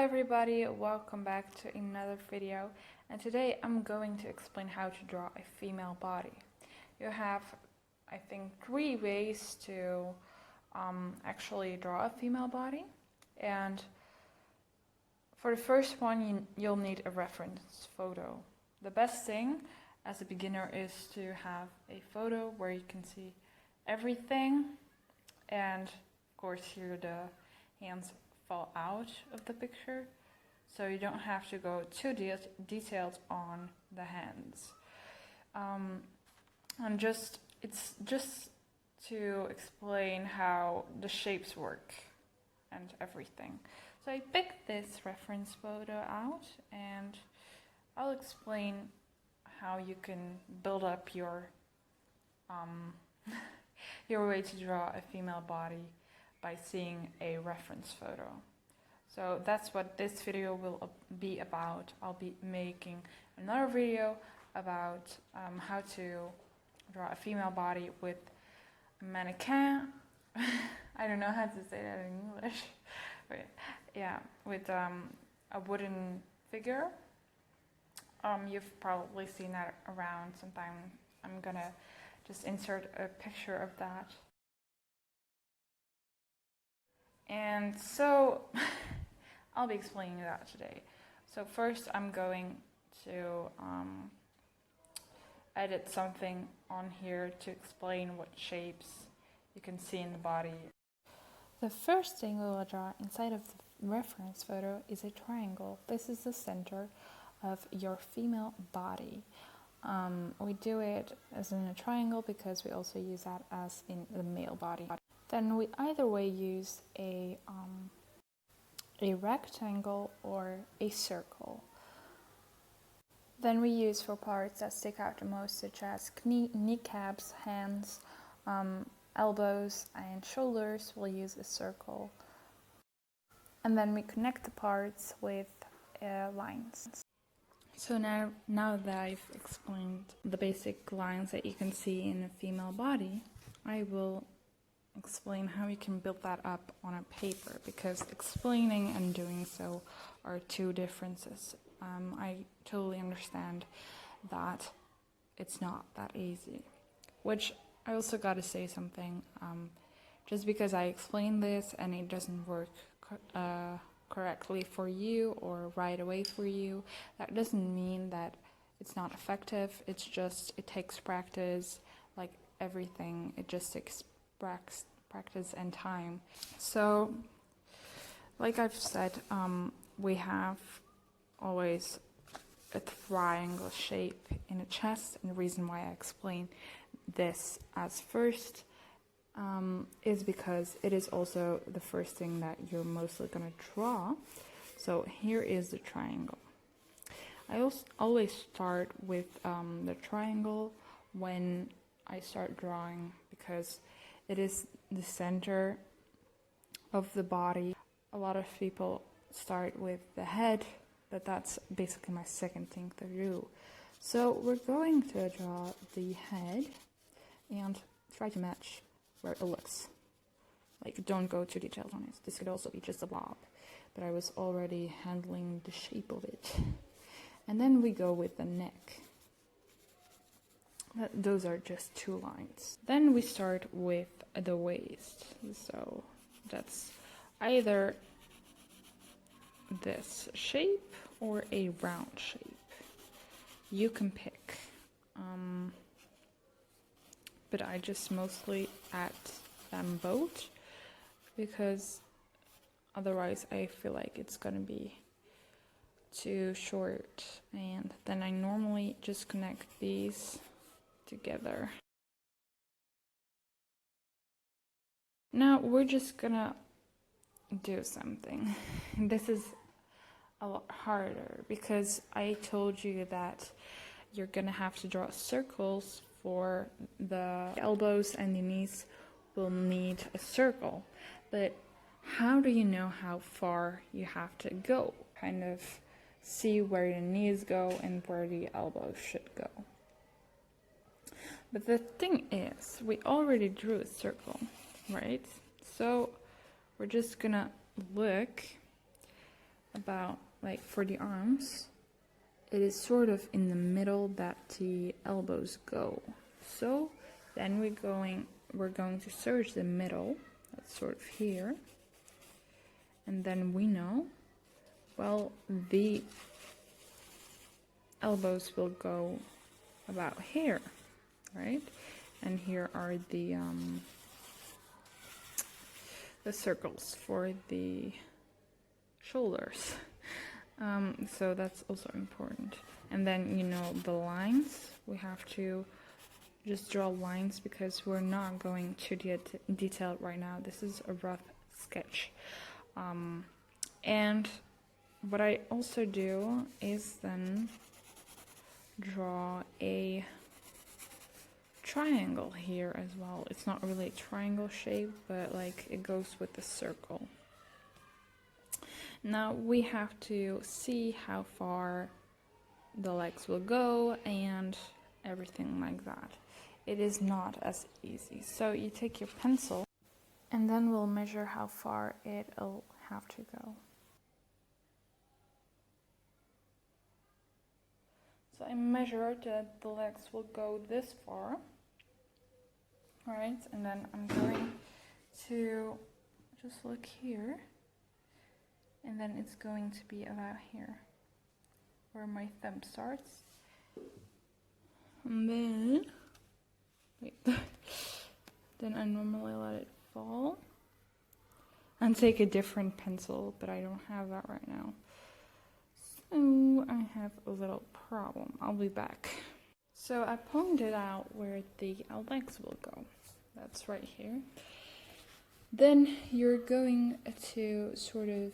everybody, welcome back to another video, and today I'm going to explain how to draw a female body. You have, I think, 3 ways to actually draw a female body, and for the first one you'll need a reference photo. The best thing as a beginner is to have a photo where you can see everything, and of course here the hands fall out of the picture, so you don't have to go too detailed on the hands. And it's just to explain how the shapes work and everything. So I picked this reference photo out, and I'll explain how you can build up your your way to draw a female body by seeing a reference photo. So that's what this video will be about. I'll be making another video about how to draw a female body with a mannequin. I don't know how to say that in English. But yeah, with a wooden figure. You've probably seen that around sometime. I'm gonna just insert a picture of that. And so I'll be explaining that today. So first I'm going to edit something on here to explain what shapes you can see in the body. The first thing we will draw inside of the reference photo is a triangle. This is the center of your female body. We do it as in a triangle because we also use that as in the male body. Then we either way use a rectangle or a circle. Then we use for parts that stick out the most, such as kneecaps, hands, elbows and shoulders, we'll use a circle. And then we connect the parts with lines. So now that I've explained the basic lines that you can see in a female body, I will explain how you can build that up on a paper, because explaining and doing so are two differences. I totally understand that it's not that easy, which I also got to say something. Just because I explain this and it doesn't work correctly for you or right away for you, that doesn't mean that it's not effective. It's just, it takes practice, like everything. It just takes practice and time. So like I've said, we have always a triangle shape in a chest, and the reason why I explain this as first is because it is also the first thing that you're mostly going to draw. So here is the triangle. I always start with the triangle when I start drawing, because it is the center of the body. A lot of people start with the head, but that's basically my second thing to do. So we're going to draw the head and try to match where it looks. Like, don't go too detailed on it. This could also be just a blob, but I was already handling the shape of it. And then we go with the neck. Those are just 2 lines. Then we start with the waist. So that's either this shape or a round shape. You can pick. But I just mostly add them both, because otherwise I feel like it's gonna be too short, and then I normally just connect these together. Now we're just gonna do something. This is a lot harder because I told you that you're gonna have to draw circles for the elbows, and the knees will need a circle. But how do you know how far you have to go? Kind of see where the knees go and where the elbows should go. But the thing is, we already drew a circle, right? So we're just gonna look about, like, for the arms, it is sort of in the middle that the elbows go. So then we're going to search the middle, that's sort of here. And then we know, well, the elbows will go about here, right? And here are the circles for the shoulders. So that's also important. And then, you know, the lines, we have to just draw lines because we're not going to detail right now. This is a rough sketch. And what I also do is then draw a triangle here as well. It's not really a triangle shape, but like it goes with the circle. Now we have to see how far the legs will go and everything like that. It is not as easy. So you take your pencil and then we'll measure how far it'll have to go. So I measured that the legs will go this far. Alright, and then I'm going to just look here. And then it's going to be about here, where my thumb starts. And then, wait, then I normally let it fall. And take a different pencil, but I don't have that right now. So I have a little problem. I'll be back. So I pointed out where the legs will go. That's right here. Then you're going to sort of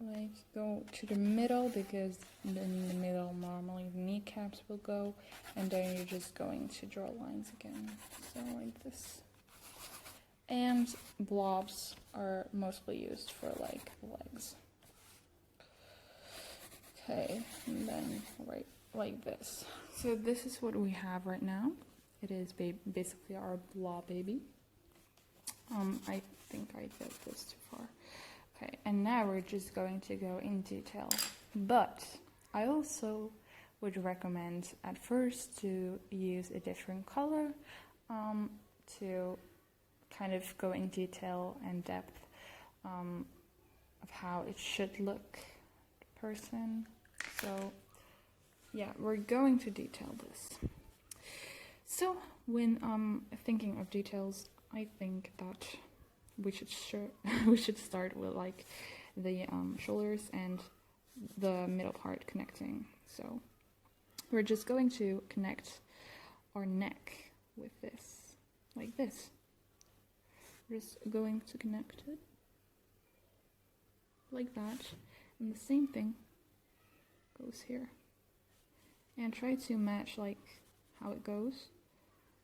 like go to the middle, because in the middle normally the kneecaps will go, and then you're just going to draw lines again, so like this. And blobs are mostly used for like legs. Okay, and then right like this. So this is what we have right now. It is basically our blob baby. I think I did this too far. Okay, and now we're just going to go in detail. But I also would recommend at first to use a different color to kind of go in detail and depth of how it should look, the person. So yeah, we're going to detail this. So when thinking of details, I think that we should start with like the shoulders and the middle part connecting. So we're just going to connect our neck with this, like this. We're just going to connect it like that, and the same thing goes here. And try to match like how it goes.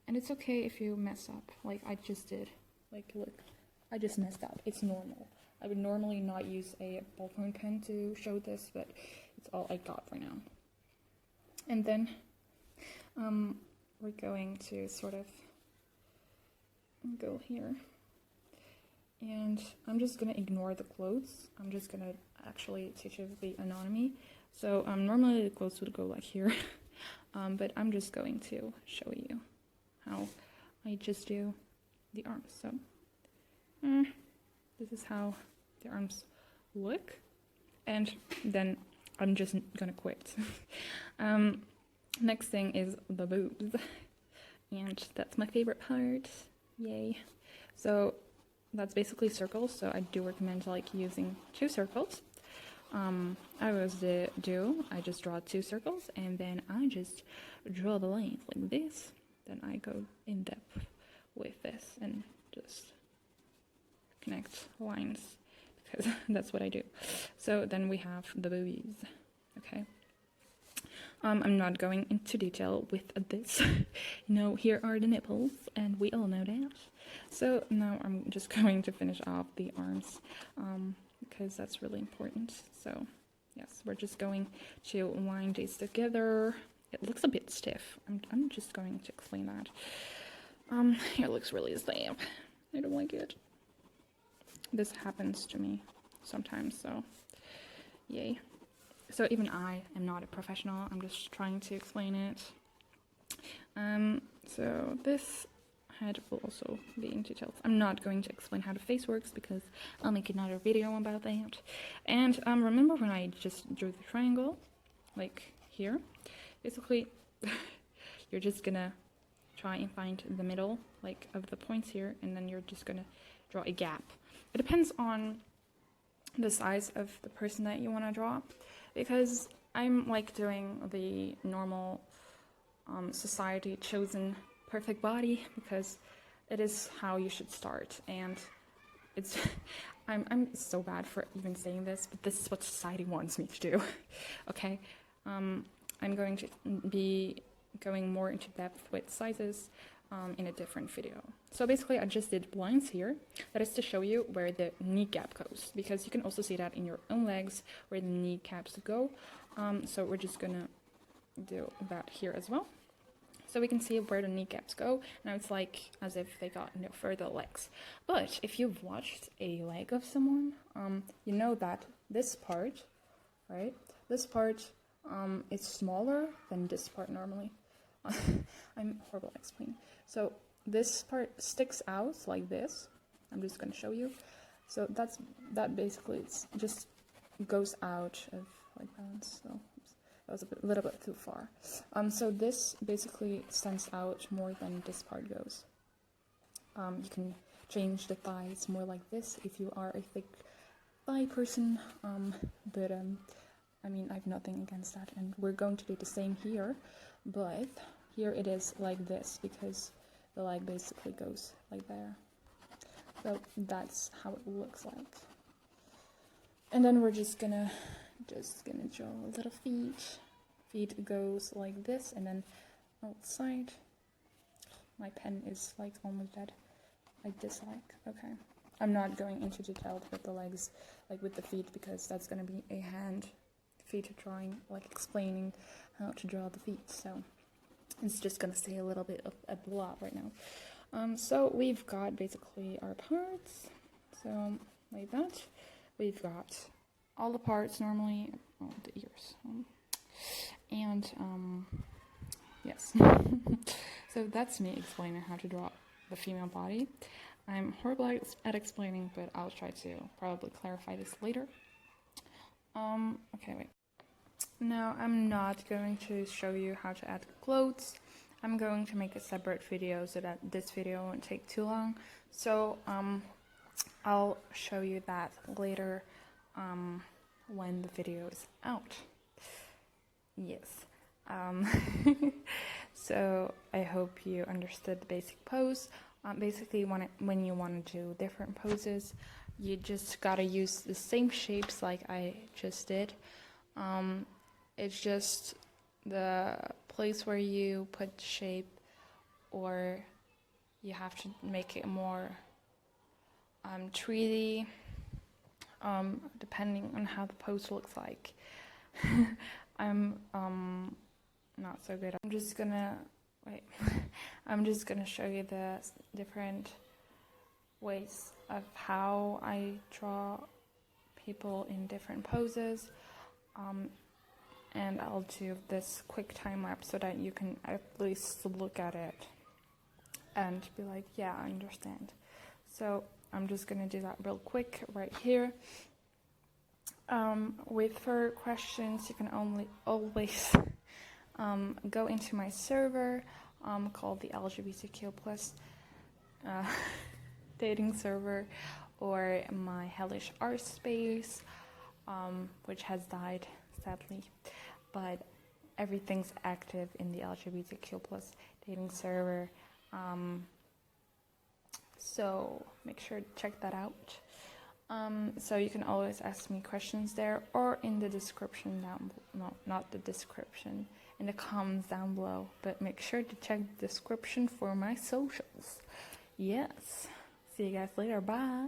And it's okay if you mess up, like I just did. Like look, I just messed up. It's normal. I would normally not use a ballpoint pen to show this, but it's all I got for now. And then we're going to sort of go here. And I'm just gonna ignore the clothes. I'm just gonna actually teach you the anatomy. So normally the clothes would go like here, but I'm just going to show you how I just do the arms. So this is how the arms look, and then I'm just gonna quit. Next thing is the boobs, and that's my favorite part. Yay! So that's basically circles. So I do recommend like using 2 circles. I always do. I just draw 2 circles, and then I just draw the lines like this. Then I go in depth with this and just connect lines, because that's what I do. So then we have the boobies. Okay. I'm not going into detail with this. No, here are the nipples, and we all know that. So now I'm just going to finish off the arms, because that's really important. So yes, we're just going to line these together. It looks a bit stiff. I'm just going to explain that. It looks really stiff. I don't like it. This happens to me sometimes, so Yay. So even I am not a professional, I'm just trying to explain it. So this head will also be in details. I'm not going to explain how the face works because I'll make another video about that. And remember when I just drew the triangle, like here? Basically, you're just gonna try and find the middle, like, of the points here, and then you're just gonna draw a gap. It depends on the size of the person that you want to draw, because I'm like doing the normal society chosen perfect body because it is how you should start, and it's I'm so bad for even saying this, but this is what society wants me to do. Okay, I'm going to be going more into depth with sizes in a different video. So basically I just did blinds here. That is to show you where the kneecap goes, because you can also see that in your own legs where the kneecaps go. So we're just gonna do that here as well. So we can see where the kneecaps go. Now it's like as if they got no further legs. But if you've watched a leg of someone, you know that this part, right? This part is smaller than this part normally. I'm horrible at explaining. So this part sticks out like this. I'm just going to show you. So that basically it's just goes out of like balance. So that was a little bit too far. So this basically stands out more than this part goes. You can change the thighs more like this if you are a thick thigh person. But I mean, I have nothing against that, and we're going to do the same here, but here it is like this because the leg basically goes like there. So that's how it looks like. And then we're just gonna draw a little feet. Feet goes like this, and then outside. My pen is like almost dead. I dislike. Okay. I'm not going into detail with the legs, like with the feet, because that's gonna be a hand feet drawing, like explaining how to draw the feet. So it's just gonna stay a little bit of a blah right now. So we've got basically our parts. So like that. We've got all the parts normally, the ears. Yes. So that's me explaining how to draw the female body. I'm horrible at explaining, but I'll try to probably clarify this later. Okay, wait. Now I'm not going to show you how to add clothes. I'm going to make a separate video so that this video won't take too long. So I'll show you that later when the video is out. Yes. So I hope you understood the basic pose. Basically, when you want to do different poses, you just gotta use the same shapes like I just did. It's just the place where you put the shape, or you have to make it more 3D, depending on how the pose looks like. I'm not so good. I'm just gonna show you the different ways of how I draw people in different poses, and I'll do this quick time lapse so that you can at least look at it and be like, yeah, I understand. So I'm just gonna do that real quick right here. With further questions, you can always go into my server called the LGBTQ+ dating server, or my hellish art space, which has died sadly, but everything's active in the LGBTQ+ dating server. So make sure to check that out. So you can always ask me questions there, or in the description down below. No, not the description, in the comments down below, but make sure to check the description for my socials. Yes. See you guys later. Bye.